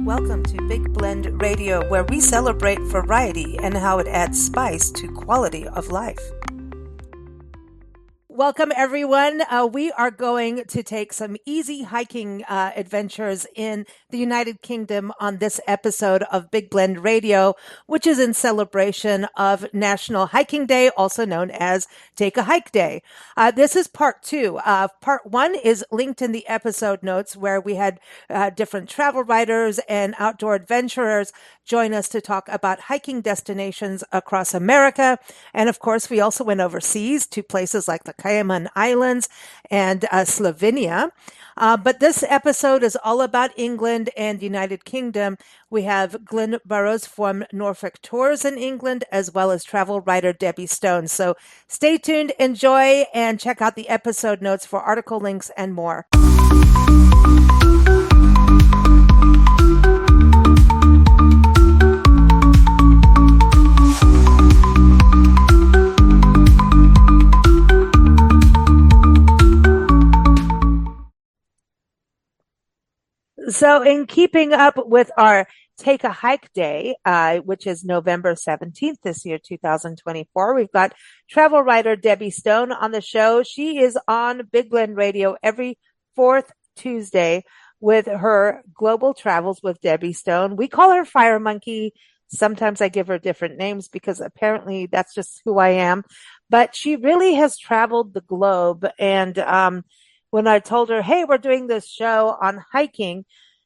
Welcome to Big Blend Radio, where we celebrate variety and how it adds spice to quality of life. Welcome, everyone. We are going to take some easy hiking adventures in the United Kingdom on this episode of Big Blend Radio, which is in celebration of National Hiking Day, also known as Take a Hike Day. This is part two. Part one is linked in the episode notes, where we had different travel writers and outdoor adventurers join us to talk about hiking destinations across America. And of course, we also went overseas to places like the Cayman Islands and Slovenia. But this episode is all about England and United Kingdom. We have GLYNN BURROWS from NORFOLK Tours in England, as well as travel writer Debbie Stone. So stay tuned, enjoy, and check out the episode notes for article links and more. So in keeping up with our Take a Hike Day, which is November 17th this year, 2024, we've got travel writer Debbie Stone on the show. She is on Big Blend Radio every fourth Tuesday with her Global Travels with Debbie Stone. We call her Fire Monkey. Sometimes I give her different names because apparently that's just who I am. But she really has traveled the globe. And when I told her, hey, we're doing this show on hiking,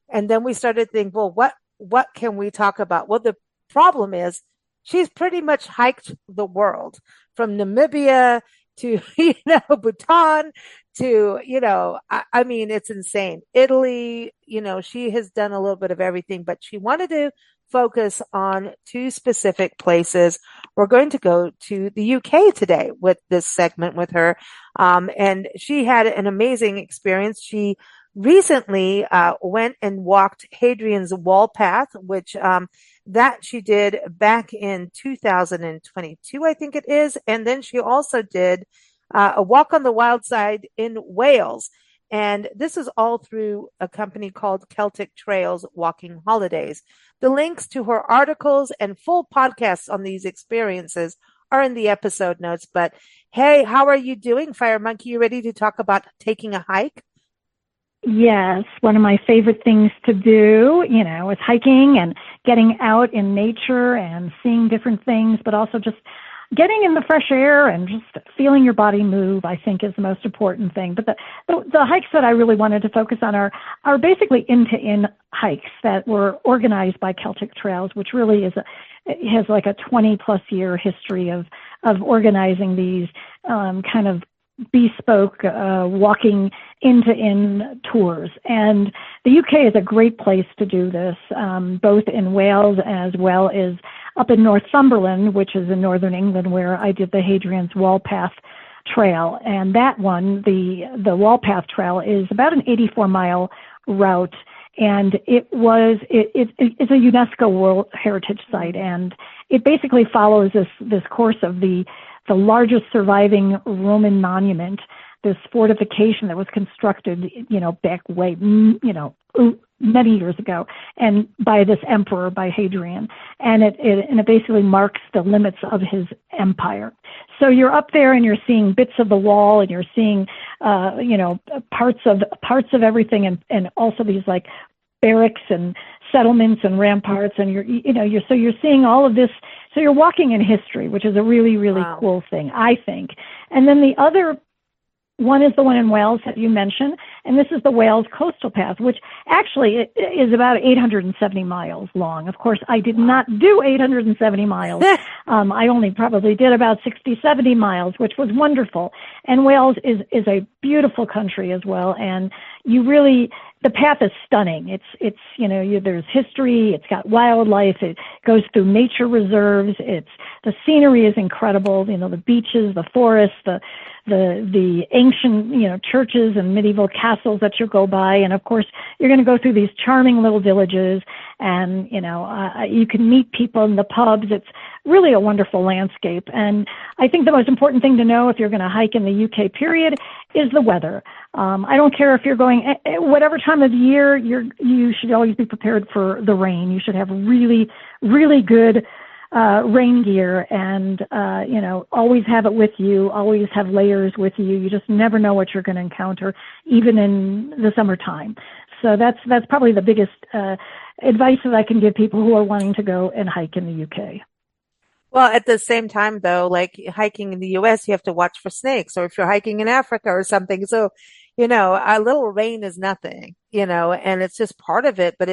and then we started to think, well, what can we talk about? Well, the problem is she's pretty much hiked the world, from Namibia to, Bhutan to, I mean, it's insane. Italy, she has done a little bit of everything, but she wanted to focus on two specific places. We're going to go to the UK today with this segment with her. And she had an amazing experience. She recently went and walked Hadrian's wall path, which that she did back in 2022, I think it is. And then she also did a walk on the wild side in Wales. And this is all through a company called Celtic Trails Walking Holidays. The links to her articles and full podcasts on these experiences are in the episode notes. But hey, how are you doing, Fire Monkey? You ready to talk about taking a hike? Yes, one of my favorite things to do, is hiking and getting out in nature and seeing different things, but also just getting in the fresh air and just feeling your body move, I think, is the most important thing. But the hikes that I really wanted to focus on are basically in hikes that were organized by Celtic Trails, which really has like a 20-plus year history of organizing these kind of bespoke walking in tours. And the UK is a great place to do this, both in Wales as well as up in Northumberland, which is in northern England, where I did the Hadrian's Wall Path Trail. And that one, the Wall Path Trail, is about an 84-mile route. And it's a UNESCO World Heritage Site. And it basically follows this course of the largest surviving Roman monument, this fortification that was constructed, back way, many years ago, and by this emperor, by Hadrian. And it basically marks the limits of his empire. So you're up there and you're seeing bits of the wall, and you're seeing, parts of everything, and also these like barracks and settlements and ramparts, and you're seeing all of this. So you're walking in history, which is a really, really Wow. cool thing, I think. And then the other one is the one in Wales that you mentioned, and this is the Wales Coastal Path, which actually is about 870 miles long. Of course, I did not do 870 miles. I only probably did about 60, 70 miles, which was wonderful. And Wales is a beautiful country as well, and the path is stunning. It's there's history. It's got wildlife. It goes through nature reserves. The scenery is incredible. The beaches, the forests, the ancient churches and medieval castles that you go by, and of course you're going to go through these charming little villages, and, you can meet people in the pubs. It's really a wonderful landscape. And I think the most important thing to know if you're going to hike in the UK period is the weather. I don't care if you're going, whatever time of the year, you should always be prepared for the rain. You should have really, really good rain gear, and always have it with you, always have layers with you. You just never know what you're going to encounter, even in the summertime. So that's probably the biggest advice that I can give people who are wanting to go and hike in the UK. Well, at the same time, though, like hiking in the US, you have to watch for snakes, or if you're hiking in Africa or something. So, a little rain is nothing, and it's just part of it. But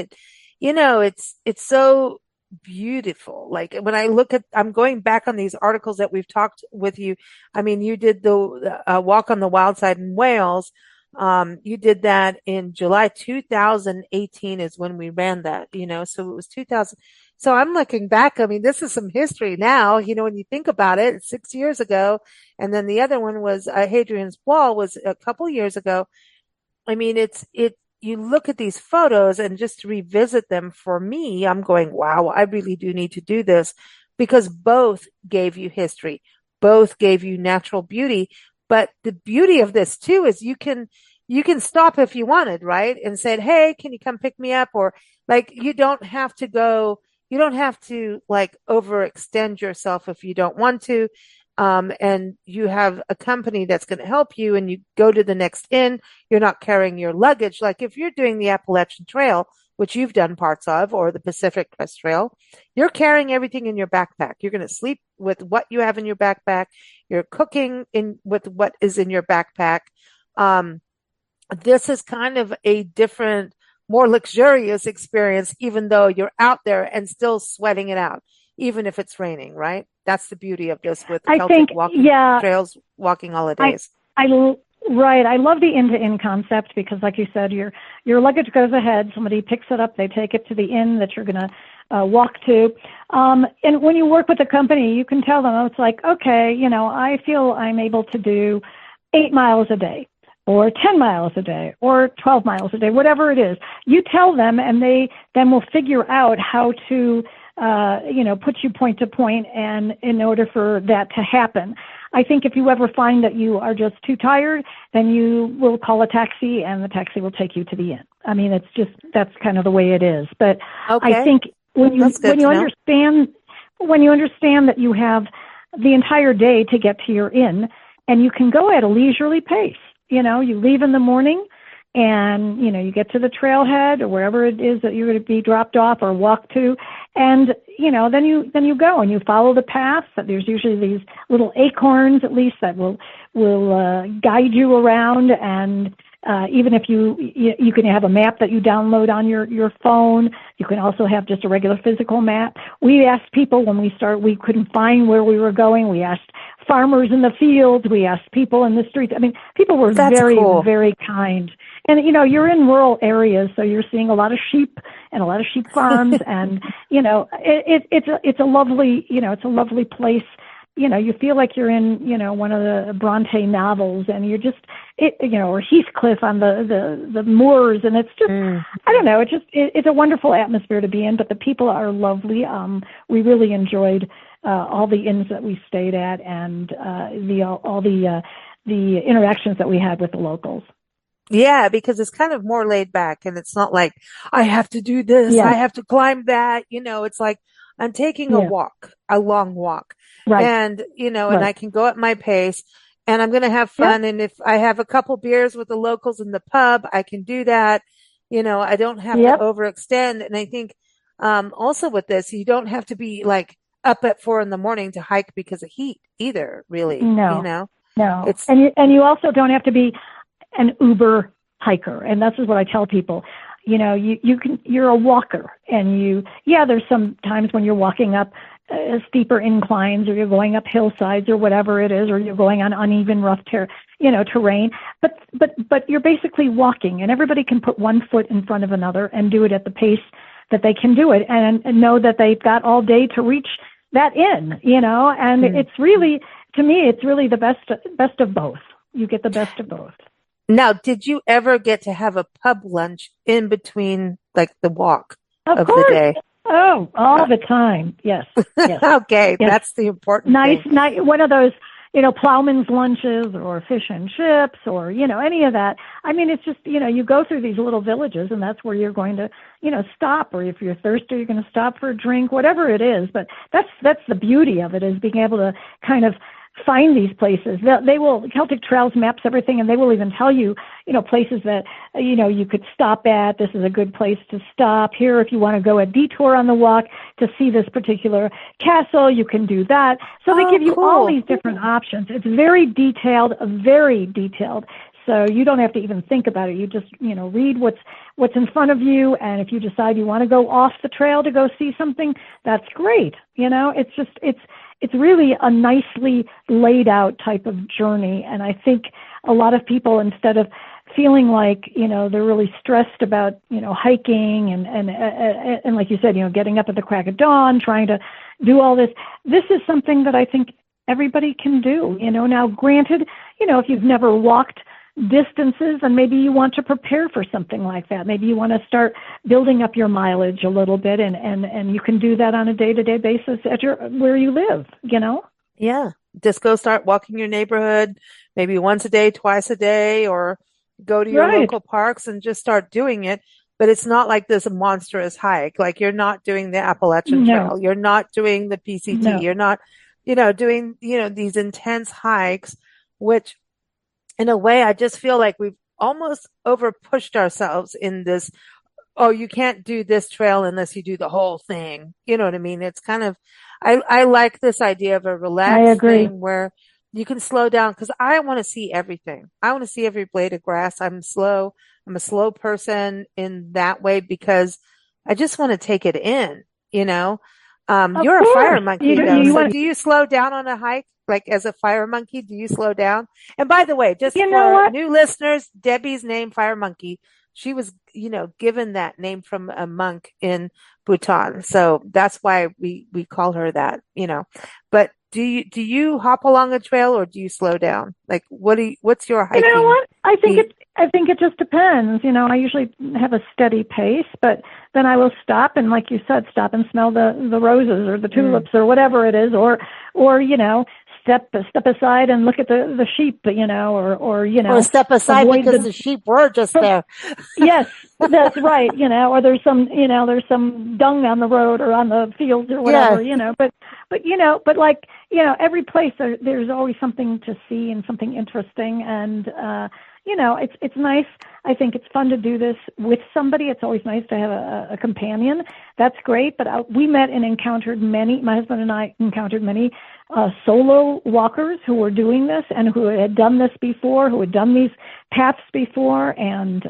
it's so beautiful. Like when I'm going back on these articles that we've talked with you. I mean, you did the walk on the wild side in Wales. You did that in July 2018 is when we ran that, so it was 2000. So I'm looking back. I mean, this is some history now, when you think about it, it's 6 years ago. And then the other one was Hadrian's Wall was a couple years ago. I mean, you look at these photos and just to revisit them for me, I'm going, wow, I really do need to do this, because both gave you history, both gave you natural beauty. But the beauty of this too is you can stop if you wanted, right? And said, hey, can you come pick me up? Or like, you don't have to like overextend yourself if you don't want to. And you have a company that's going to help you, and you go to the next inn. You're not carrying your luggage. Like if you're doing the Appalachian Trail, which you've done parts of, or the Pacific Crest Trail, you're carrying everything in your backpack. You're going to sleep with what you have in your backpack. You're cooking with what is in your backpack. This is kind of a different, more luxurious experience, even though you're out there and still sweating it out, even if it's raining, right? That's the beauty of this with the Celtic walking trails, walking holidays. Right. I love the inn-to-inn concept because, like you said, your luggage goes ahead. Somebody picks it up. They take it to the inn that you're going to walk to. And when you work with a company, you can tell them, it's like, okay, I feel I'm able to do 8 miles a day, or 10 miles a day, or 12 miles a day, whatever it is. You tell them, and they then will figure out how to put you point to point, and in order for that to happen. I think if you ever find that you are just too tired, then you will call a taxi, and the taxi will take you to the inn. I mean, that's kind of the way it is. But okay. I think when you understand that you have the entire day to get to your inn, and you can go at a leisurely pace. You leave in the morning, and you get to the trailhead or wherever it is that you're going to be dropped off or walk to, and then you go and you follow the path. There's usually these little acorns, at least, that will guide you around. And even if you can have a map that you download on your phone, you can also have just a regular physical map. We asked people when we couldn't find where we were going. We asked farmers in the fields. We asked people in the streets. I mean, people were very, cool. Very kind. And, you're in rural areas, so you're seeing a lot of sheep and a lot of sheep farms. And, it's a lovely place. You feel like you're in, one of the Bronte novels, and you're just, or Heathcliff on the moors. And it's just, I don't know, it's a wonderful atmosphere to be in, but the people are lovely. We really enjoyed all the inns that we stayed at, and all the interactions that we had with the locals. Yeah, because it's kind of more laid back, and it's not like I have to do this, I have to climb that. It's like I'm taking a long walk, right. And and I can go at my pace, and I'm going to have fun. And if I have a couple beers with the locals in the pub, I can do that. I don't have to overextend. And I think also with this, you don't have to be like up at 4 a.m. to hike because of heat either. Really, no. And you also don't have to be an Uber hiker. And that's what I tell people. You're a walker, and there's some times when you're walking up steeper inclines, or you're going up hillsides, or whatever it is, or you're going on uneven, rough terrain. But you're basically walking, and everybody can put one foot in front of another and do it at the pace that they can do it, and know that they've got all day to reach that inn, and it's really, to me, it's really the best of both. You get the best of both. Now, did you ever get to have a pub lunch in between, like, the walk? Of of the course. day? Oh, all the time. Yes. Yes. Okay, Yes. that's the important Nice, thing. nice, one of those, plowman's lunches or fish and chips or, any of that. I mean, it's just, you go through these little villages and that's where you're going to, stop, or if you're thirsty, you're going to stop for a drink, whatever it is. But that's the beauty of it, is being able to kind of find these places. They will, Celtic Trails maps everything, and they will even tell you, places that, you could stop at. This is a good place to stop here. If you want to go a detour on the walk to see this particular castle, you can do that. So they give you all these different options. It's very detailed, very detailed. So you don't have to even think about it. You just, read what's in front of you. And if you decide you want to go off the trail to go see something, that's great. It's really a nicely laid out type of journey. And I think a lot of people, instead of feeling like, they're really stressed about, hiking and like you said, getting up at the crack of dawn, trying to do all this. This is something that I think everybody can do. Now granted, if you've never walked distances and maybe you want to prepare for something like that, maybe you want to start building up your mileage a little bit, and you can do that on a day-to-day basis at where you live. Yeah, just go start walking your neighborhood, maybe once a day, twice a day, or go to your local parks and just start doing it. But it's not like this monstrous hike. Like, you're not doing the Appalachian Trail, you're not doing the PCT, you're not, doing, these intense hikes, which in a way, I just feel like we've almost over pushed ourselves in this. Oh, you can't do this trail unless you do the whole thing. You know what I mean? It's kind of, I like this idea of a relaxed thing where you can slow down, because I want to see everything. I want to see every blade of grass. I'm slow. I'm a slow person in that way, because I just want to take it in, You're a fire monkey though. So do you slow down on a hike? Like, as a fire monkey, do you slow down? And by the way, just for new listeners, Debbie's name, Fire Monkey, she was, given that name from a monk in Bhutan. So that's why we call her that, But do you hop along a trail, or do you slow down? Like, what's your hiking? You know what? I think it just depends. I usually have a steady pace, but then I will stop and, like you said, stop and smell the roses or the tulips or whatever it is, or step aside and look at the sheep, or step aside because the sheep were just there. Yes, that's right. Or there's some dung on the road or on the fields or whatever. But every place there's always something to see and something interesting, and it's nice. I think it's fun to do this with somebody. It's always nice to have a companion. That's great. But we met and encountered my husband and I encountered many solo walkers who were doing this and who had done this before, who had done these paths before. And,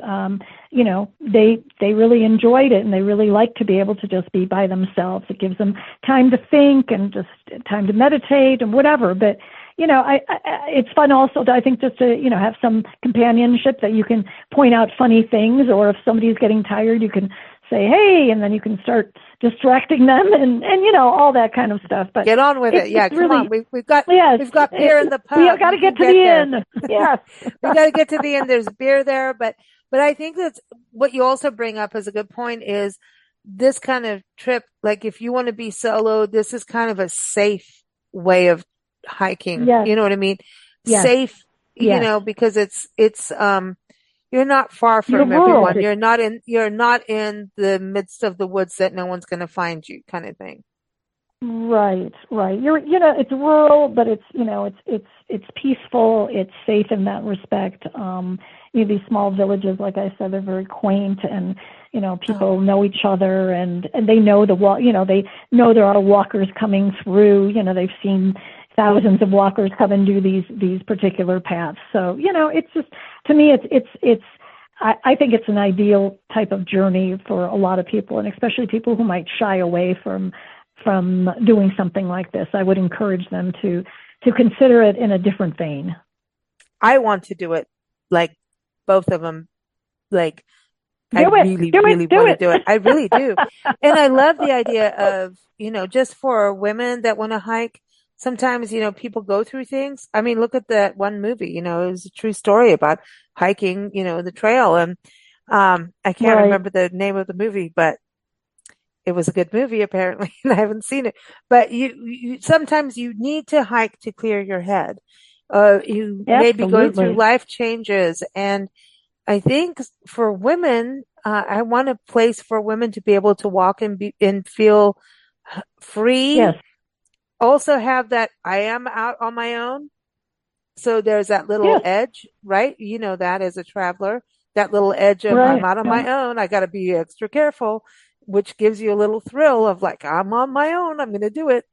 they really enjoyed it, and they really like to be able to just be by themselves. It gives them time to think and just time to meditate and whatever. But, it's fun also, I think, just to, have some companionship that you can point out funny things, or if somebody's getting tired, you can say, hey, and then you can start distracting them and all that kind of stuff. But get on with it. Yeah, come on. We've got beer in the pub. We got to get to the end. Yes. We got to get to the end. There's beer there, but I think that's what you also bring up as a good point, is this kind of trip. Like, if you want to be solo, this is kind of a safe way of hiking. Yes. You know what I mean? Yes. Safe, yes. Because it's you're not far from everyone. You're not in the midst of the woods that no one's going to find you, kind of thing. Right. You're, it's rural, but it's, it's peaceful. It's safe in that respect. These small villages, like I said, they're very quaint, and, people know each other, and they know they know there are walkers coming through. They've seen thousands of walkers come and do these particular paths. So, it's just, to me, I think it's an ideal type of journey for a lot of people, and especially people who might shy away from doing something like this. I would encourage them to consider it in a different vein. I want to do it, like both of them. Like, I really want to do it. I really do. And I love the idea of, just for women that want to hike. Sometimes, people go through things. I mean, look at that one movie, it was a true story about hiking, the trail. And, I can't remember the name of the movie, but it was a good movie apparently, and I haven't seen it. But you sometimes you need to hike to clear your head. You may be going through Absolutely. life changes, and I think for women, I want a place for women to be able to walk and feel free. Yes. Also have that I am out on my own. So there's that little Yes. edge, right? You know that as a traveler, that little edge of I'm Right. out on Yeah. my own. I got to be extra careful, which gives you a little thrill of like, I'm on my own. I'm going to do it.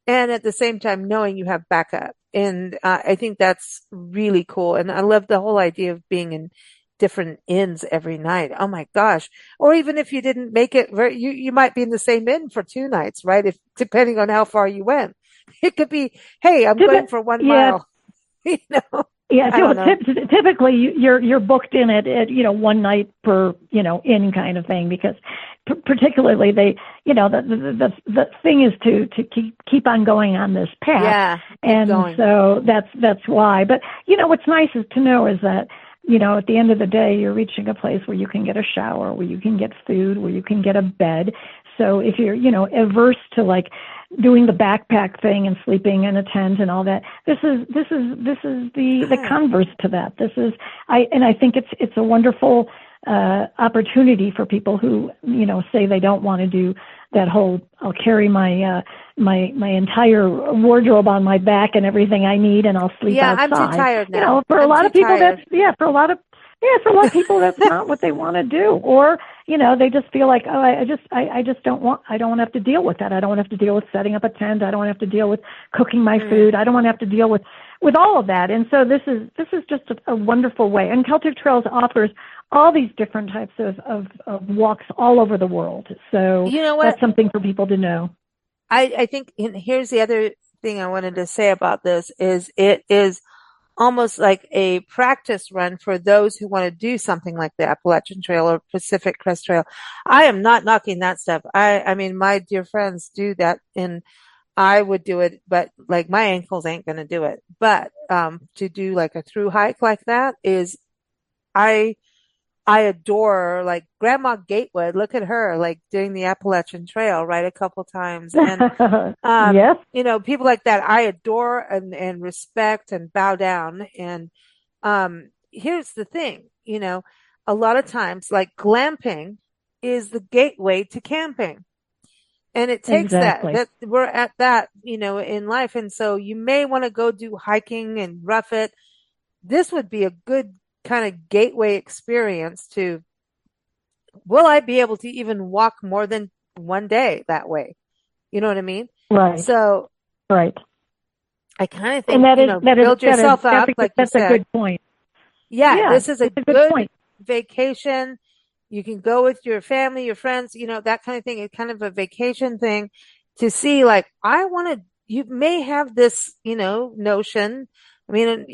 And at the same time, knowing you have backup. And I think that's really cool. And I love the whole idea of being in different inns every night. Oh my gosh. Or even if you didn't make it, you might be in the same inn for 2 nights, right? If depending on how far you went, it could be, hey, I'm going for 1 mile. You know, Yeah, I so don't know. typically you're booked in at one night per inn kind of thing, because particularly the thing is to keep on going on this path. Yeah, keep And going. so that's why. But what's nice is to know is that at the end of the day you're reaching a place where you can get a shower, where you can get food, where you can get a bed. So if you're averse to like doing the backpack thing and sleeping in a tent and all that, this is the converse to that. I think it's a wonderful opportunity for people who say they don't want to do that whole I'll carry my my entire wardrobe on my back and everything I need, and I'll sleep outside. I'm too tired now. For a lot of people tired. for a lot of people that's not what they want to do, or they just feel like, oh, I don't want to have to deal with that. I don't want to have to deal with setting up a tent. I don't want to have to deal with cooking my food. I don't want to have to deal with all of that. And so this is just a wonderful way. And Celtic Trails offers all these different types of walks all over the world. So You know what? that's something for people to know. I think here's the other thing I wanted to say about this is it is almost like a practice run for those who want to do something like the Appalachian Trail or Pacific Crest Trail. I am not knocking that stuff. I mean, my dear friends do that, and I would do it, but like my ankles ain't going to do it. But to do like a through hike like that is, I adore like Grandma Gatewood. Look at her, like doing the Appalachian Trail, right? A couple times. And, Yes. People like that I adore and respect and bow down. And, here's the thing, a lot of times like glamping is the gateway to camping. And it takes Exactly. that we're at that, in life. And so you may want to go do hiking and rough it. This would be a good kind of gateway experience to, will I be able to even walk more than one day that way? You know what I mean? Right. So right. I kind of think, And that is build yourself up, like you that's a said. good point. Yeah, this is a good point. vacation. You can go with your family, your friends, that kind of thing. It's kind of a vacation thing to see, like, you may have this, notion. I mean,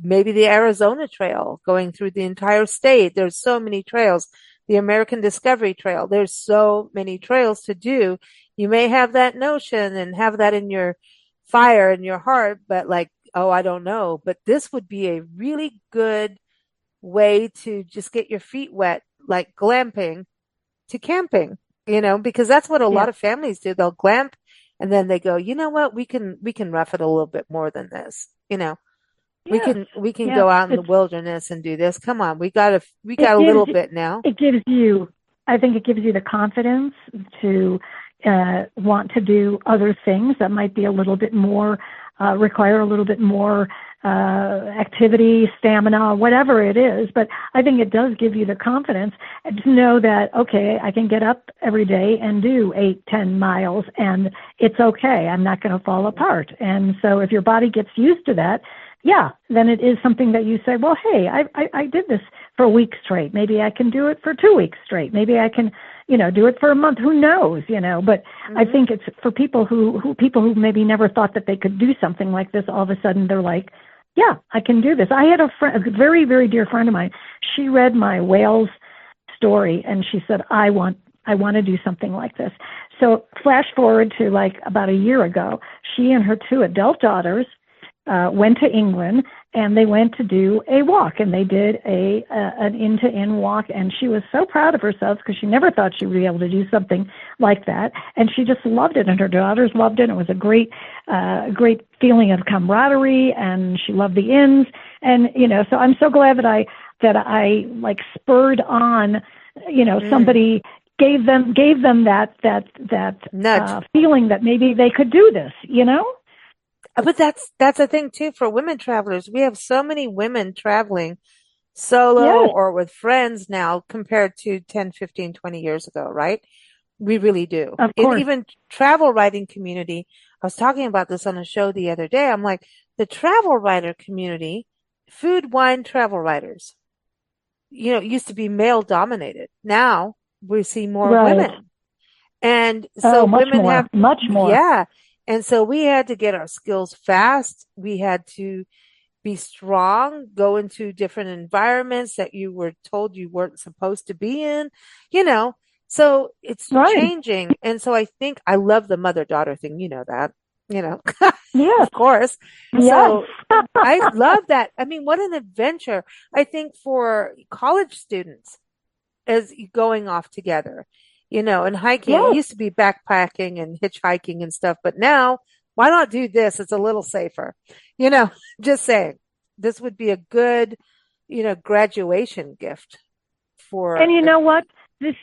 maybe the Arizona Trail going through the entire state. There's so many trails. The American Discovery Trail. There's so many trails to do. You may have that notion and have that in your fire in your heart, but like, oh, I don't know. But this would be a really good way to just get your feet wet, like glamping to camping, because that's what a lot of families do. They'll glamp and then they go, you know what? We can rough it a little bit more than this, We can go out in the wilderness and do this. Come on, we got a little bit now. I think it gives you the confidence to want to do other things that might be a little bit more, require a little bit more activity, stamina, whatever it is. But I think it does give you the confidence to know that, okay, I can get up every day and do 8-10 miles and it's okay. I'm not going to fall apart. And so if your body gets used to that, then it is something that you say, well, hey, I did this for a week straight. Maybe I can do it for 2 weeks straight. Maybe I can, do it for a month. Who knows, But I think it's for people who maybe never thought that they could do something like this. All of a sudden, they're like, yeah, I can do this. I had a very, very dear friend of mine. She read my Wales story, and she said, I want to do something like this. So flash forward to like about a year ago, she and her 2 adult daughters went to England, and they went to do a walk, and they did an inn-to-inn walk, and she was so proud of herself because she never thought she would be able to do something like that, and she just loved it, and her daughters loved it. And it was a great feeling of camaraderie, and she loved the inns, and so I'm so glad that I like spurred on, somebody gave them that nudge, feeling that maybe they could do this, But that's a thing too for women travelers. We have so many women traveling solo Yes, or with friends now compared to 10, 15, 20 years ago, right? We really do. of And course. even travel writing community, I was talking about this on a show the other day. I'm like, the travel writer community, food, wine, travel writers, it used to be male dominated. Now we see more Right. women. And so Oh, much women more, have, much more. yeah. And so we had to get our skills fast. We had to be strong, go into different environments that you were told you weren't supposed to be in, you know. So it's Right. changing. And so I think I love the mother-daughter thing, you know that, you know, Yes. of course. Yes. So I love that. I mean, what an adventure. I think for college students as going off together, and hiking. It Yes. used to be backpacking and hitchhiking and stuff, but now why not do this? It's a little safer, you know, just saying this would be a good, graduation gift And for, you know what? This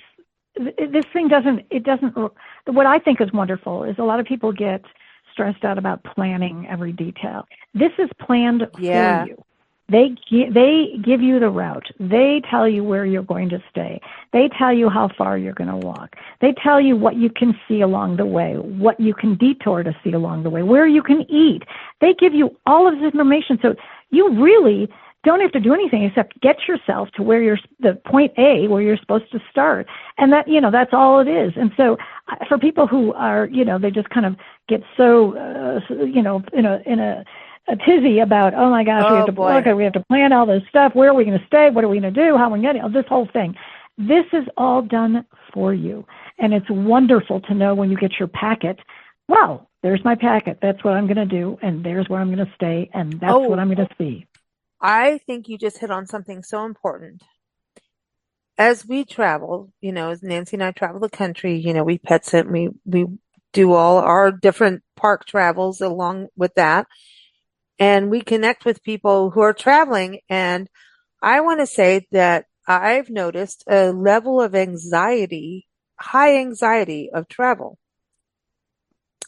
thing doesn't. What I think is wonderful is a lot of people get stressed out about planning every detail. This is planned for yeah. you. They give you the route. They tell you where you're going to stay. They tell you how far you're going to walk. They tell you what you can see along the way, what you can detour to see along the way, where you can eat. They give you all of this information, so you really don't have to do anything except get yourself to the point A where you're supposed to start, and that's all it is. And so, for people who are they just kind of get so in a tizzy about, oh my gosh, Oh boy. we have to plan all this stuff. Where are we going to stay? What are we going to do? How are we going to this whole thing? This is all done for you, and it's wonderful to know when you get your packet. Well, there's my packet. That's what I'm going to do, and there's where I'm going to stay, and that's what I'm going to see. I think you just hit on something so important. As we travel, as Nancy and I travel the country, we pet sit, we do all our different park travels along with that. And we connect with people who are traveling. And I want to say that I've noticed a level of anxiety, high anxiety of travel.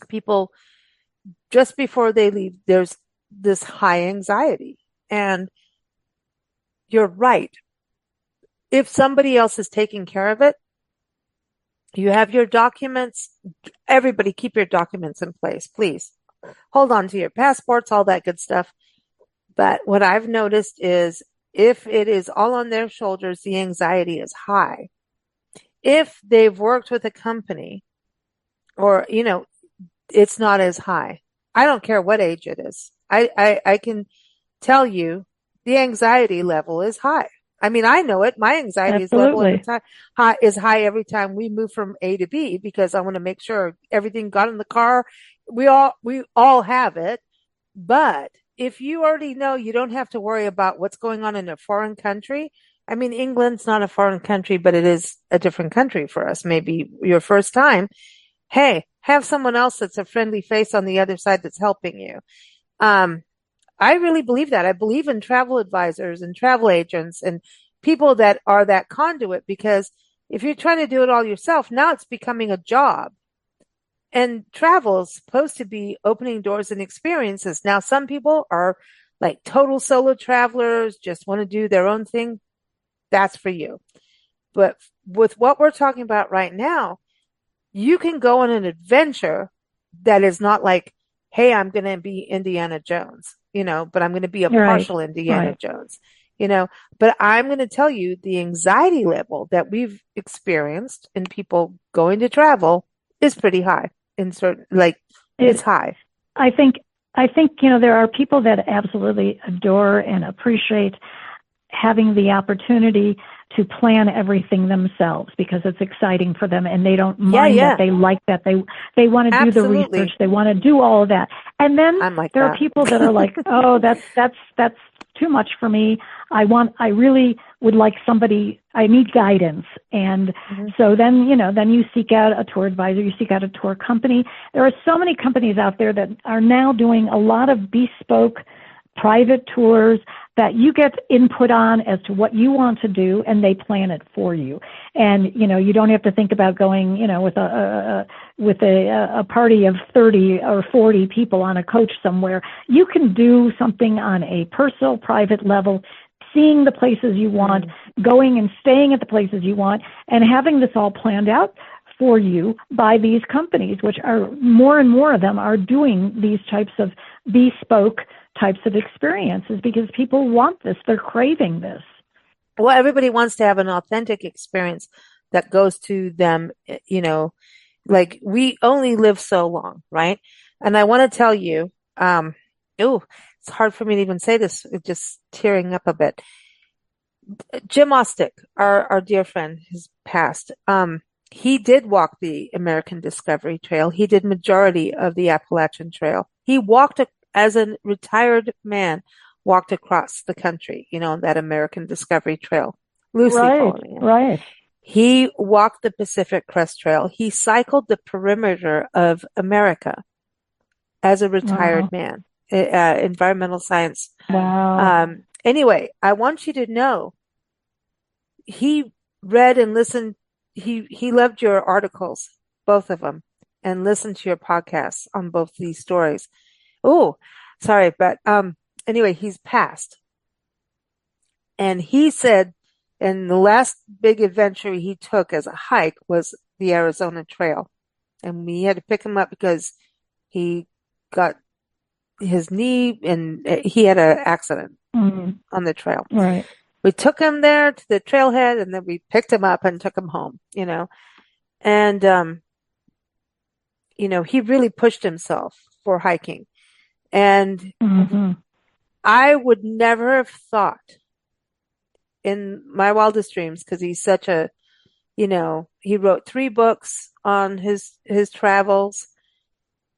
People, just before they leave, there's this high anxiety. And you're right. If somebody else is taking care of it, you have your documents. Everybody keep your documents in place, please. Hold on to your passports, all that good stuff. But what I've noticed is if it is all on their shoulders, the anxiety is high. If they've worked with a company or, it's not as high. I don't care what age it is. I can tell you the anxiety level is high. I mean, I know it. My anxiety is level every time is high every time we move from A to B because I want to make sure everything got in the car. We all have it. But if you already know, you don't have to worry about what's going on in a foreign country. I mean, England's not a foreign country, but it is a different country for us. Maybe your first time. Hey, have someone else that's a friendly face on the other side that's helping you. I really believe that. I believe in travel advisors and travel agents and people that are that conduit because if you're trying to do it all yourself, now it's becoming a job. And travel is supposed to be opening doors and experiences. Now, some people are like total solo travelers, just want to do their own thing. That's for you. But with what we're talking about right now, you can go on an adventure that is not like, hey, I'm going to be Indiana Jones, but I'm going to be a partial Indiana Jones, but I'm going to tell you the anxiety level that we've experienced in people going to travel is pretty high in certain, it's high. I think, there are people that absolutely adore and appreciate having the opportunity to plan everything themselves because it's exciting for them and they don't mind that. They like that. They want to do the research. They want to do all of that. And then there are people that are like, oh, that's too much for me. I really would like somebody, I need guidance. And so then, then you seek out a tour advisor, you seek out a tour company. There are so many companies out there that are now doing a lot of bespoke private tours that you get input on as to what you want to do, and they plan it for you. And, you don't have to think about going, with a party of 30 or 40 people on a coach somewhere. You can do something on a personal, private level, seeing the places you want, going and staying at the places you want, and having this all planned out for you by these companies, which are more and more of them are doing these types of bespoke types of experiences because people want this. They're craving this. Well, everybody wants to have an authentic experience that goes to them, like we only live so long, right? And I want to tell you, it's hard for me to even say this, it's just tearing up a bit. Jim Ostick, our dear friend, has passed. He did walk the American Discovery Trail. He did majority of the Appalachian Trail. He walked as a retired man, walked across the country, that American Discovery Trail, loosely following him. Right. He walked the Pacific Crest Trail. He cycled the perimeter of America as a retired man, environmental science. Wow. Anyway, I want you to know, he read and listened. He loved your articles, both of them, and listened to your podcasts on both these stories. Oh, sorry, but anyway, he's passed. And he said, and the last big adventure he took as a hike was the Arizona Trail. And we had to pick him up because he got his knee and he had an accident on the trail. Right. We took him there to the trailhead and then we picked him up and took him home, And, he really pushed himself for hiking. And I would never have thought in my wildest dreams, because he's such a, he wrote 3 books on his travels,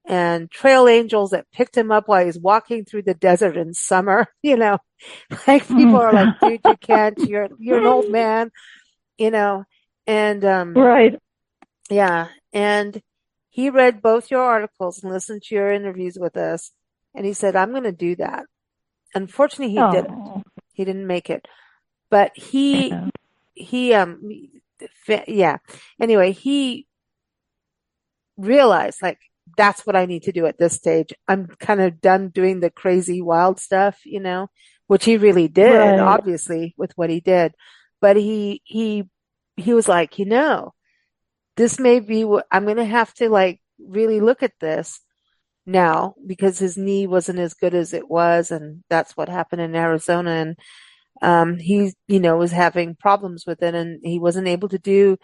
and trail angels that picked him up while he's walking through the desert in summer, like people are like, dude, you can't, you're an old man, and, right. Yeah. And he read both your articles and listened to your interviews with us. And he said, I'm going to do that. Unfortunately, he didn't. He didn't make it. But anyway, he realized, like, that's what I need to do at this stage. I'm kind of done doing the crazy wild stuff, which he really did, obviously, with what he did. But he was like, this may be what I'm going to have to, like, really look at this now, because his knee wasn't as good as it was, and that's what happened in Arizona. And he was having problems with it, and he wasn't able to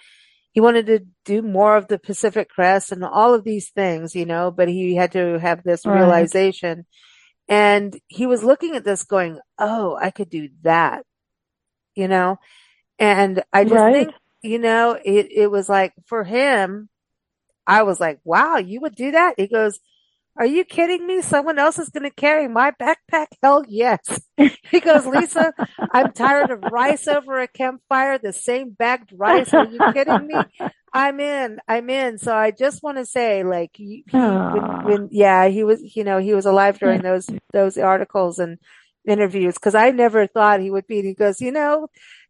he wanted to do more of the Pacific Crest and all of these things, but he had to have this realization. And he was looking at this going, oh, I could do that, and I just think, it was like, for him, I was like, wow, you would do that? He goes, are you kidding me? Someone else is going to carry my backpack? Hell yes. He goes, Lisa, I'm tired of rice over a campfire, the same bagged rice. Are you kidding me? I'm in. So I just want to say, like, he was, he was alive during those articles and interviews, because I never thought he would be. And he goes,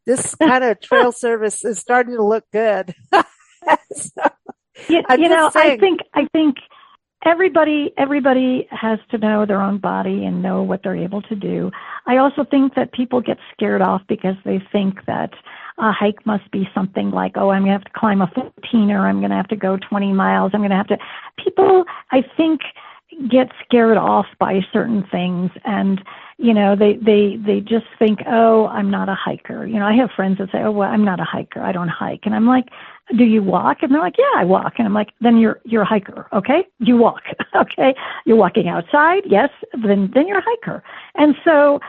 this kind of trail service is starting to look good. So, I think everybody has to know their own body and know what they're able to do. I also think that people get scared off because they think that a hike must be something like, oh, I'm going to have to climb a 14, or I'm going to have to go 20 miles. I'm going to have to, people, I think, get scared off by certain things, and they just think, oh, I'm not a hiker. I have friends that say, oh, well, I'm not a hiker, I don't hike. And I'm like, do you walk? And they're like, yeah, I walk. And I'm like, then you're a hiker. Okay, you walk. Okay, you're walking outside. Yes, then you're a hiker. And so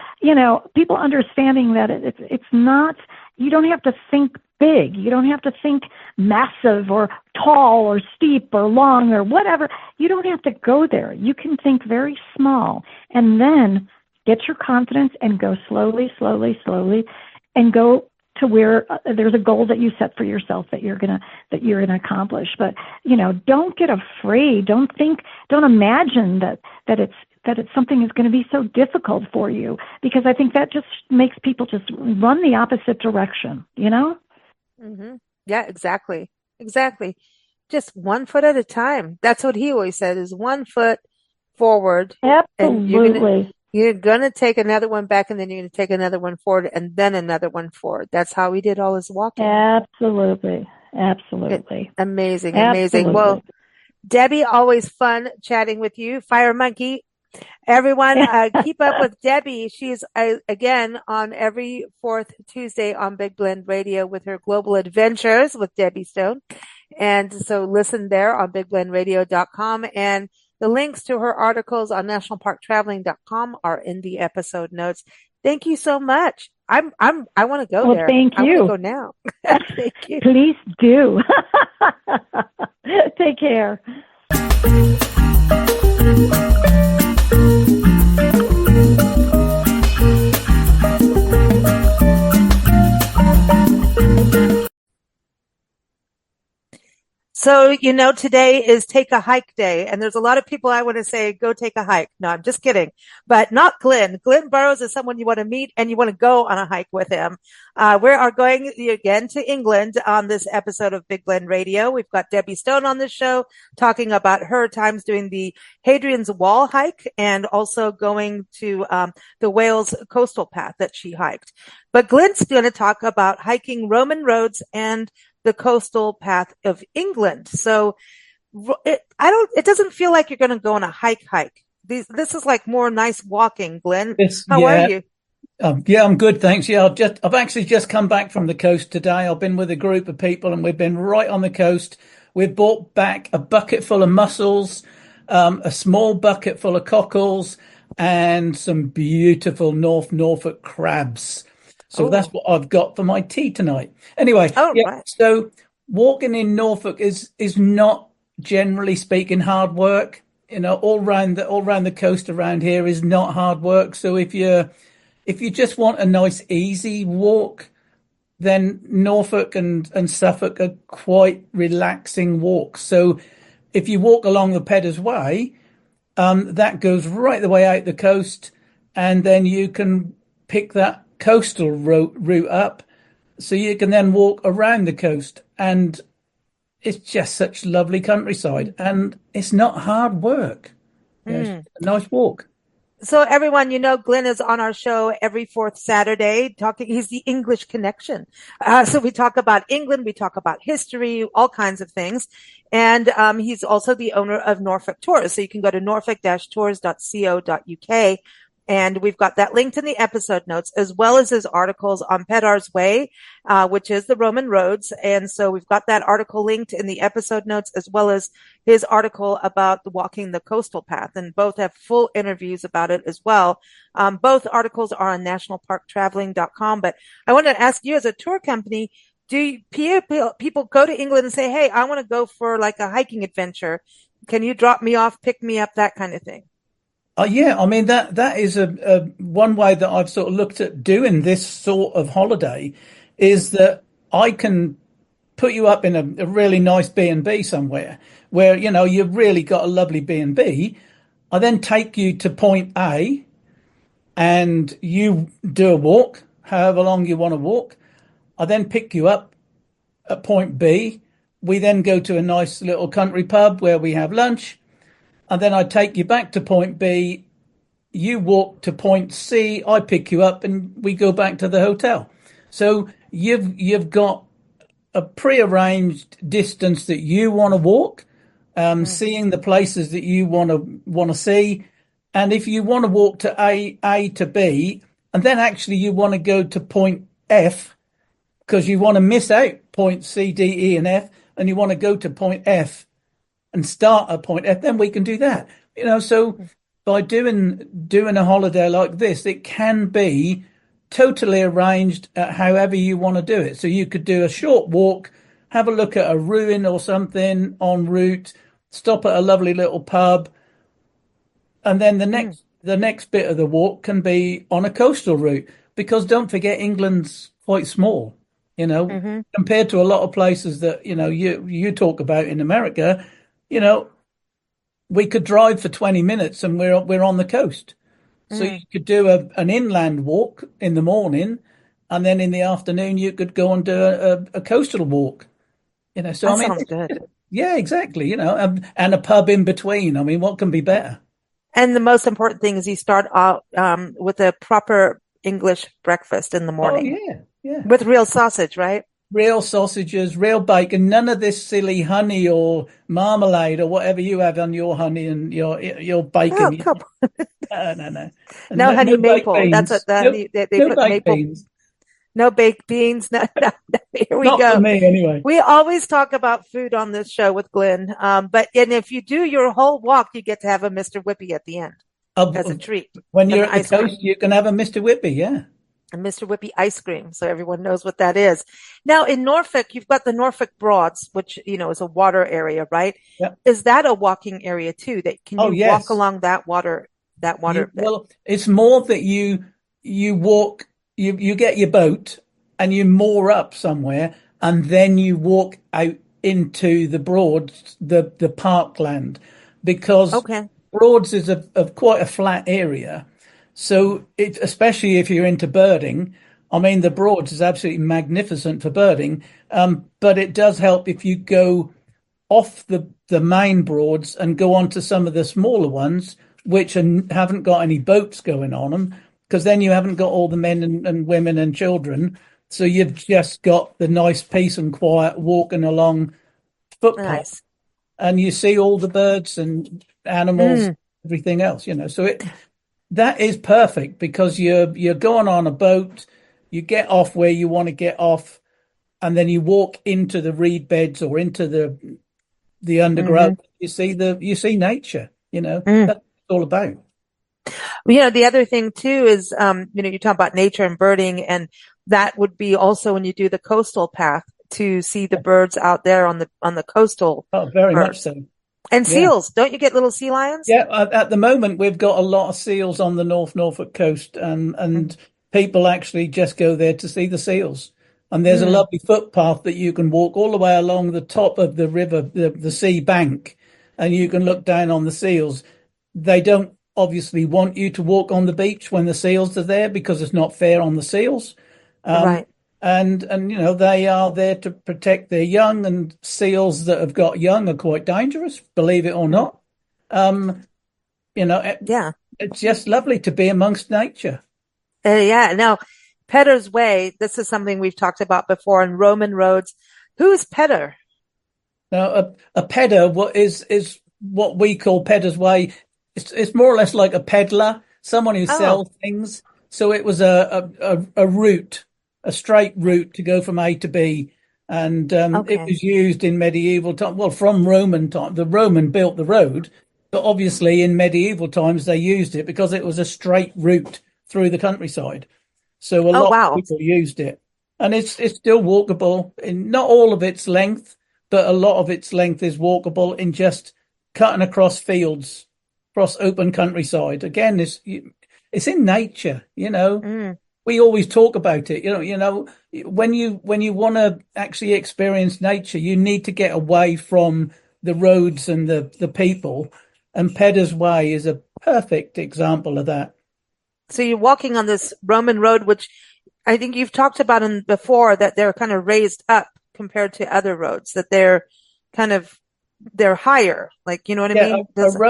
people understanding that it's not, you don't have to think big. You don't have to think massive or tall or steep or long or whatever. You don't have to go there. You can think very small, and then get your confidence and go slowly, slowly, slowly, and go to where there's a goal that you set for yourself that you're gonna accomplish. But don't get afraid. Don't imagine that it's something is going to be so difficult for you, because I think that just makes people just run the opposite direction. Mm-hmm. Yeah, exactly. Exactly. Just 1 foot at a time. That's what he always said, is 1 foot forward. Absolutely. And you're gonna take another one back, and then you're gonna take another one forward, and then another one forward. That's how he did all his walking. Absolutely. Absolutely. Amazing, amazing. Absolutely. Well, Debbie, always fun chatting with you. Fire Monkey. Everyone, keep up with Debbie. She's again on every fourth Tuesday on Big Blend Radio with her Global Adventures with Debbie Stone. And so listen there on bigblendradio.com, and the links to her articles on nationalparktraveling.com are in the episode notes. Thank you so much. I want to go there. Thank you. I want to go now. Thank you. Please do. Take care. So, today is Take a Hike Day, and there's a lot of people I want to say, go take a hike. No, I'm just kidding. But not GLYNN. GLYNN Burrows is someone you want to meet, and you want to go on a hike with him. We are going again to England on this episode of Big Blend Radio. We've got Debbie Stone on the show talking about her times doing the Hadrian's Wall hike, and also going to the Wales coastal path that she hiked. But GLYNN's going to talk about hiking Roman roads and the coastal path of England. So it doesn't feel like you're going to go on a hike. This is like more nice walking, GLYNN. How are you? Yeah, I'm good, thanks. Yeah, I've actually just come back from the coast today. I've been with a group of people, and we've been right on the coast. We've brought back a bucket full of mussels, a small bucket full of cockles, and some beautiful Norfolk crabs. So that's what I've got for my tea tonight. Anyway, right. So walking in Norfolk is not, generally speaking, hard work. All around the coast around here is not hard work. So if you just want a nice easy walk, then Norfolk and Suffolk are quite relaxing walks. So if you walk along the Peddar's Way, that goes right the way out the coast, and then you can pick that coastal route up, so you can then walk around the coast, and it's just such lovely countryside, and it's not hard work. It's a nice walk. So everyone, GLYNN is on our show every fourth Saturday he's the English connection. So we talk about England, we talk about history, all kinds of things. And he's also the owner of Norfolk Tours. So you can go to norfolk-tours.co.uk. And we've got that linked in the episode notes, as well as his articles on Peddar's Way, which is the Roman roads. And so we've got that article linked in the episode notes, as well as his article about walking the coastal path. And both have full interviews about it as well. Both articles are on nationalparktraveling.com. But I want to ask you, as a tour company, do people go to England and say, hey, I want to go for like a hiking adventure? Can you drop me off, pick me up, that kind of thing? Yeah, I mean, that is a one way that I've sort of looked at doing this sort of holiday, is that I can put you up in a really nice B&B somewhere where, you've really got a lovely B&B. I then take you to point A, and you do a walk, however long you want to walk. I then pick you up at point B. We then go to a nice little country pub where we have lunch. And then I take you back to point B, you walk to point C, I pick you up, and we go back to the hotel. So you've got a prearranged distance that you want to walk, seeing the places that you want to see. And if you want to walk to A to B, and then actually you want to go to point F because you want to miss out point C, D, E, and F, and you want to go to point F and start at point F, then we can do that. So by doing a holiday like this, it can be totally arranged at however you want to do it. So you could do a short walk, have a look at a ruin or something en route, stop at a lovely little pub, and then the next bit of the walk can be on a coastal route, because don't forget, England's quite small, compared to a lot of places that, you talk about in America. We could drive for 20 minutes and we're on the coast. So you could do an inland walk in the morning, and then in the afternoon you could go and do a coastal walk. So that sounds good. Yeah, exactly. And a pub in between. I mean, what can be better? And the most important thing is you start out with a proper English breakfast in the morning. Oh, yeah. With real sausage, right? Real sausages, real bacon, none of this silly honey or marmalade or whatever you have on your honey and your bacon. Oh, come on. No. No honey maple. That's what they put maple. Beans. No baked beans. No. Here we Not go. For me, anyway. We always talk about food on this show with Glynn. And if you do your whole walk, you get to have a Mr. Whippy at the end as a treat. When you're at the coast, you can have a Mr. Whippy, yeah. And Mr. Whippy ice cream, so everyone knows what that is. Now, in Norfolk, you've got the Norfolk Broads, which, is a water area, right? Yep. Is that a walking area too? Can you walk along that water? Well, it's more that you walk, you get your boat and you moor up somewhere, and then you walk out into the Broads, the parkland, because Broads is quite a flat area. So especially if you're into birding, I mean, the Broads is absolutely magnificent for birding, but it does help if you go off the main Broads and go on to some of the smaller ones, which haven't got any boats going on them, because then you haven't got all the men and women and children. So you've just got the nice peace and quiet walking along footpaths, and you see all the birds and animals, everything else, So that is perfect, because you're going on a boat, you get off where you want to get off, and then you walk into the reed beds or into the undergrowth. You see nature. That's what it's all about. The other thing too is, you talk about nature and birding, and that would be also when you do the coastal path to see the birds out there on the coastal. Oh, very much so. And seals. Don't you get little sea lions? Yeah, at the moment we've got a lot of seals on the North Norfolk coast, and people actually just go there to see the seals. And there's a lovely footpath that you can walk all the way along the top of the river, the sea bank, and you can look down on the seals. They don't obviously want you to walk on the beach when the seals are there, because it's not fair on the seals. Right. And they are there to protect their young, and seals that have got young are quite dangerous, believe it or not. It's just lovely to be amongst nature. Now, Peddar's Way, this is something we've talked about before on Roman roads. Who's Peddar? Now, a peddar is what we call Peddar's Way. It's more or less like a peddler, someone who sells things. So it was a route, a straight route to go from A to B. And it was used in medieval time. Well, from Roman time, the Roman built the road, but obviously in medieval times they used it because it was a straight route through the countryside. So a lot of people used it, and it's still walkable in not all of its length, but a lot of its length is walkable in just cutting across fields, across open countryside. Again, it's in nature, We always talk about it, when you want to actually experience nature, you need to get away from the roads and the people, and Peddar's Way is a perfect example of that. So you're walking on this Roman road, which I think you've talked about before, that they're kind of raised up compared to other roads, that they're higher, like, you know what I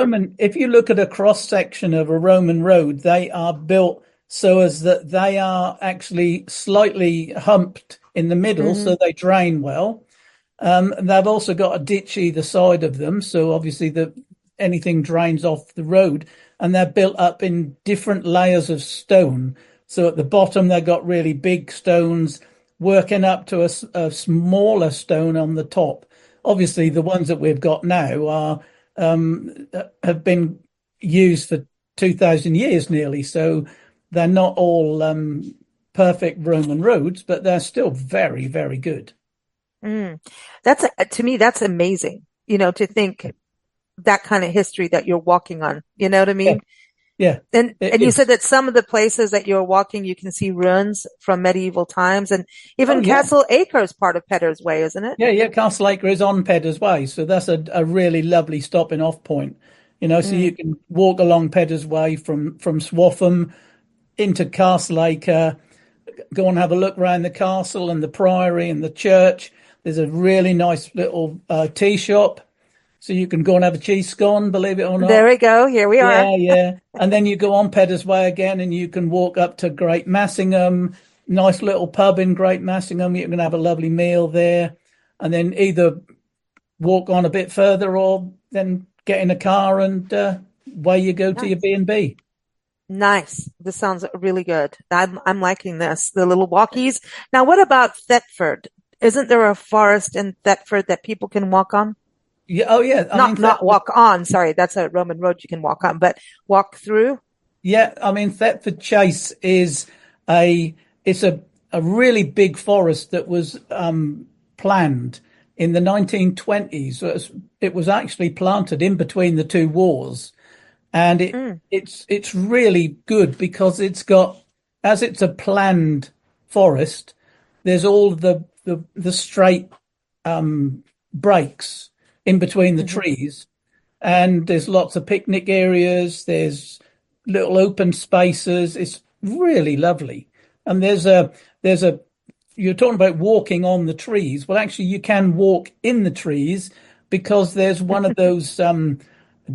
mean? If you look at a cross section of a Roman road, they are built so as that they are actually slightly humped in the middle, so they drain well. And they've also got a ditch either side of them, so obviously anything drains off the road, and they're built up in different layers of stone. So at the bottom, they've got really big stones, working up to a smaller stone on the top. Obviously, the ones that we've got now have been used for 2,000 years nearly, so they're not all perfect Roman roads, but they're still very, very good. Mm. To me, that's amazing, to think that kind of history that you're walking on. You know what I Yeah, mean? yeah, And it you said is. that some of the places that you're walking, you can see ruins from medieval times, and Oh even yeah, Castle Acre is part of Peddar's Way, isn't it? yeah. Castle Acre is on Peddar's Way, so that's a really lovely stopping off point. So you Mm. can walk along Peddar's Way from Swaffham into Castle Acre, go and have a look around the castle and the priory and the church. There's a really nice little tea shop, so you can go and have a cheese scone, believe it or There not. we go. Here we are. Yeah, yeah. And then you go on Peddars Way again and you can walk up to Great Massingham, nice little pub in Great Massingham. You can have a lovely meal there. And then either walk on a bit further or then get in a car and away you go to your Nice. B&B. Nice. This sounds really good. I'm liking this. The little walkies. Now, what about Thetford? Isn't there a forest in Thetford that people can walk on? Yeah, oh yeah. I mean, Not walk on. Sorry, that's a Roman road you can walk on, but walk through. yeah, I mean, Thetford Chase is it's a really big forest that was planned in the 1920s. It was actually planted in between the two wars, and Mm, it's really good because as it's a planned forest, there's all the straight breaks in between the hmm trees, and there's lots of picnic areas. There's little open spaces. It's really lovely. And there's a you're talking about walking on the trees. Well, actually, you can walk in the trees because there's one of those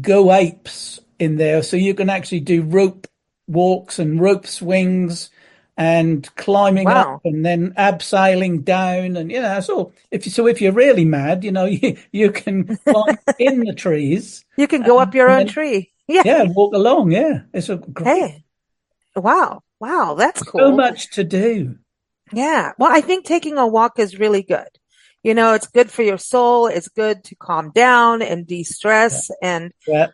go apes in there, so you can actually do rope walks and rope swings and climbing up Wow. and then abseiling down, and so if you're really mad, you can climb in the trees You can go up your and own then tree. Yeah. yeah, walk along. Yeah, it's a great, Hey. Wow. Wow. That's so cool. much to do. Yeah. Well, I think taking a walk is really good. It's good for your soul. It's good to calm down and Yeah, de-stress. And yeah.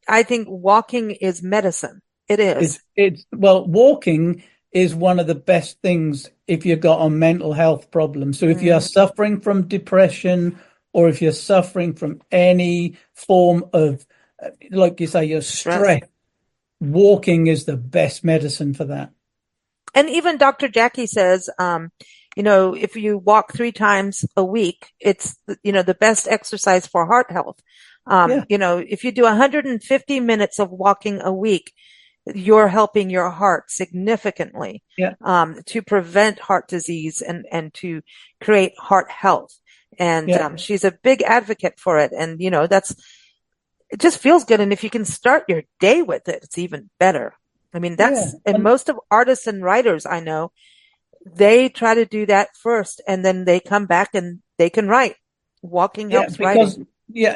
I think walking is medicine. It is. It's well, walking is one of the best things if you've got a mental health problem. So if you're Mm, suffering from depression or if you're suffering from any form of, like you say, your stress. stress, walking is the best medicine for that. And even Dr. Jackie says, if you walk 3 times a week, it's, the best exercise for heart health. Yeah, If you do 150 minutes of walking a week, you're helping your heart significantly, yeah, to prevent heart disease and to create heart health. And, yeah, she's a big advocate for it. And, it just feels good. And if you can start your day with it, it's even better. I mean, yeah. and most of artists and writers I know, they try to do that first and then they come back and they can write. Walking Yeah, helps because writing.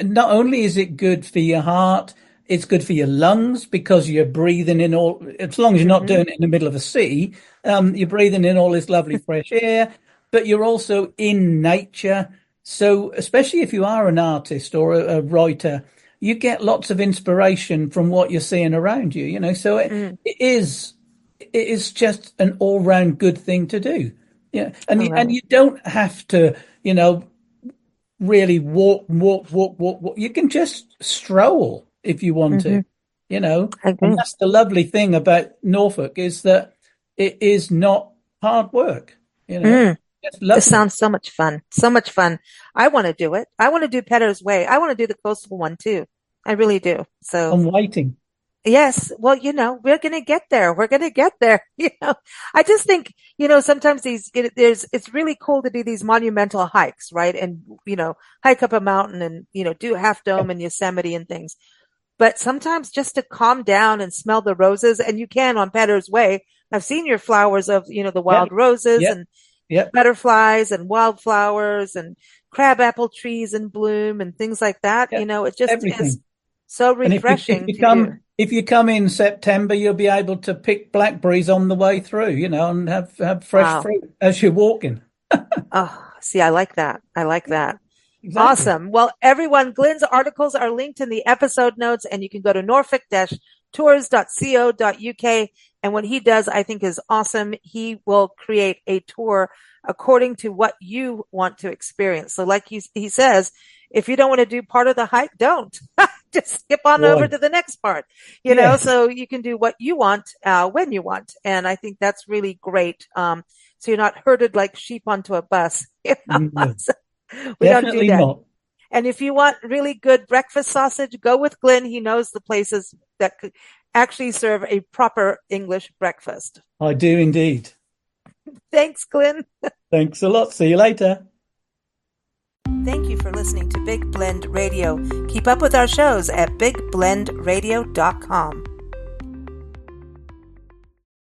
not only is it good for your heart, it's good for your lungs because you're breathing in all, as long as you're not Hmm doing it in the middle of a city, you're breathing in all this lovely fresh air, but you're also in nature. So, especially if you are an artist or a writer, you get lots of inspiration from what you're seeing around you, so Mm, it is just an all-round good thing to do. Yeah, I and love it. you don't have to, really walk. You can just stroll if you want to, Hmm you know. I And agree. that's the lovely thing about Norfolk is that it is not hard work, Mm, It's this lovely. sounds so much fun. So much fun. I want to do it. I want to do Peddar's Way. I want to do the coastal one too. I really do. So I'm waiting. yes, well, we're going to get there. We're going to get there. I just think, sometimes it's really cool to do these monumental hikes, right? And, hike up a mountain and, do Half Dome and Yosemite and things. But sometimes just to calm down and smell the roses, and you can on Petter's Way. I've seen your flowers of, the Yep, wild roses yep, and yep, butterflies and wildflowers and crabapple trees in bloom and things like that. Yeah, it just everything. is so And refreshing to do. if you come in September, you'll be able to pick blackberries on the way through, and have fresh Wow. fruit as you're walking. Oh, see, I like that. I like that. Exactly. Awesome. Well, everyone, Glynn's articles are linked in the episode notes, and you can go to norfolk-tours.co.uk. And what he does, I think, is awesome. He will create a tour according to what you want to experience. So like he says, if you don't want to do part of the hike, don't. Just skip on over to the next part, so you can do what you want, when you want. And I think that's really great. So you're not herded like sheep onto a bus. So we Definitely don't do that. not. And if you want really good breakfast sausage, go with Glynn. He knows the places that could actually serve a proper English breakfast. I do indeed. Thanks, Glynn. Thanks a lot. See you later. Thank you for listening to Big Blend Radio. Keep up with our shows at bigblendradio.com.